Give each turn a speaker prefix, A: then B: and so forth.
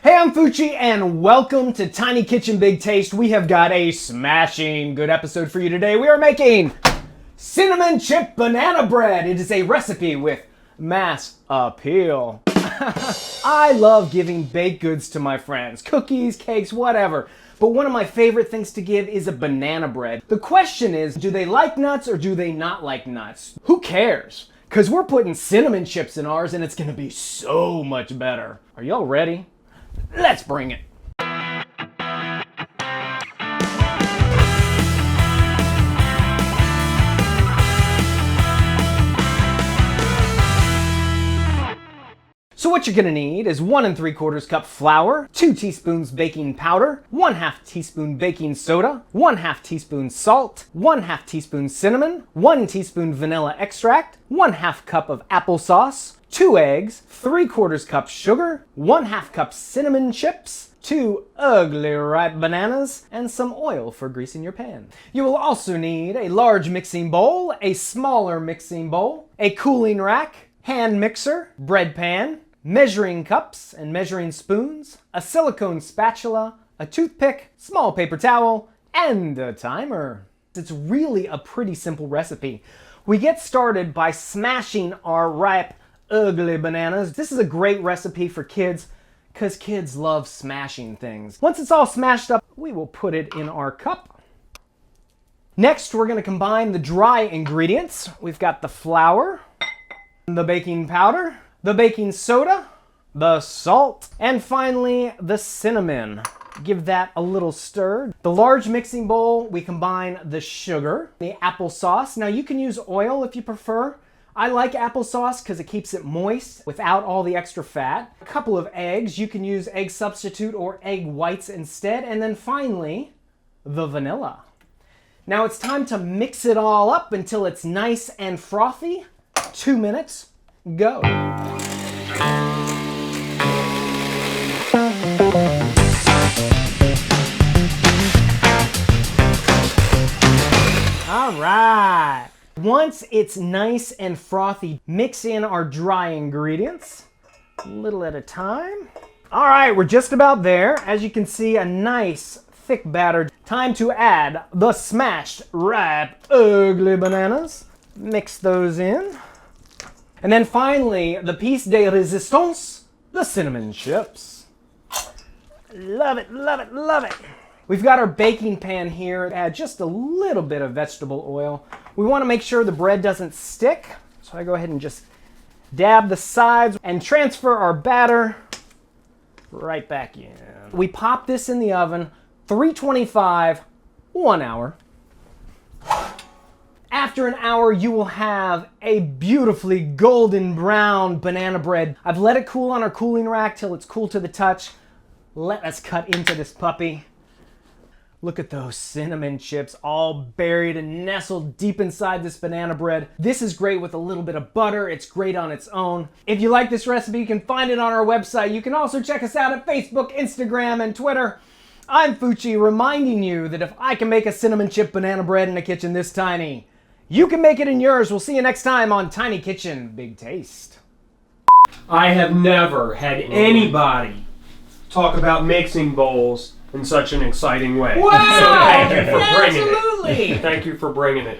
A: Hey, I'm Fucci, and welcome to Tiny Kitchen Big Taste. We have got a smashing good episode for you today. We are making cinnamon chip banana bread. It is a recipe with mass appeal. I love giving baked goods to my friends. Cookies, cakes, whatever. But one of my favorite things to give is a banana bread. The question is, do they like nuts or do they not like nuts? Who cares? Because we're putting cinnamon chips in ours and it's going to be so much better. Are y'all ready? Let's bring it. So what you're gonna need is 1 3/4 cup flour, 2 teaspoons baking powder, 1/2 teaspoon baking soda, 1/2 teaspoon salt, 1/2 teaspoon cinnamon, 1 teaspoon vanilla extract, 1/2 cup of applesauce, 2 eggs, 3/4 cup sugar, 1/2 cup cinnamon chips, 2 ugly ripe bananas, and some oil for greasing your pan. You will also need a large mixing bowl, a smaller mixing bowl, a cooling rack, hand mixer, bread pan, measuring cups and measuring spoons, a silicone spatula, a toothpick, small paper towel, and a timer. It's really a pretty simple recipe. We get started by smashing our ripe, ugly bananas. This is a great recipe for kids because kids love smashing things. Once it's all smashed up, we will put it in our cup. Next, we're going to combine the dry ingredients. We've got the flour, the baking powder, the baking soda, the salt, and finally the cinnamon. Give that a little stir. The large mixing bowl, we combine the sugar, the applesauce. Now you can use oil if you prefer. I like applesauce because it keeps it moist without all the extra fat. A couple of eggs. You can use egg substitute or egg whites instead. And then finally, the vanilla. Now it's time to mix it all up until it's nice and frothy. 2 minutes, go. All right. Once it's nice and frothy, mix in our dry ingredients, a little at a time. All right, we're just about there. As you can see, a nice thick batter. Time to add the smashed, ripe, ugly bananas. Mix those in. And then finally, the piece de resistance, the cinnamon chips. Love it, love it, love it. We've got our baking pan here. Add just a little bit of vegetable oil. We want to make sure the bread doesn't stick. So I go ahead and just dab the sides and transfer our batter right back in. We pop this in the oven, 325, 1 hour. After an hour, you will have a beautifully golden brown banana bread. I've let it cool on our cooling rack till it's cool to the touch. Let us cut into this puppy. Look at those cinnamon chips all buried and nestled deep inside this banana bread. This is great with a little bit of butter. It's great on its own. If you like this recipe, you can find it on our website. You can also check us out at Facebook, Instagram, and Twitter. I'm Fucci, reminding you that if I can make a cinnamon chip banana bread in a kitchen this tiny, you can make it in yours. We'll see you next time on Tiny Kitchen Big Taste.
B: I have never had anybody talk about mixing bowls in such an exciting way.
A: Wow!
B: So thank you for bringing
A: Absolutely!
B: it. Thank you for bringing it.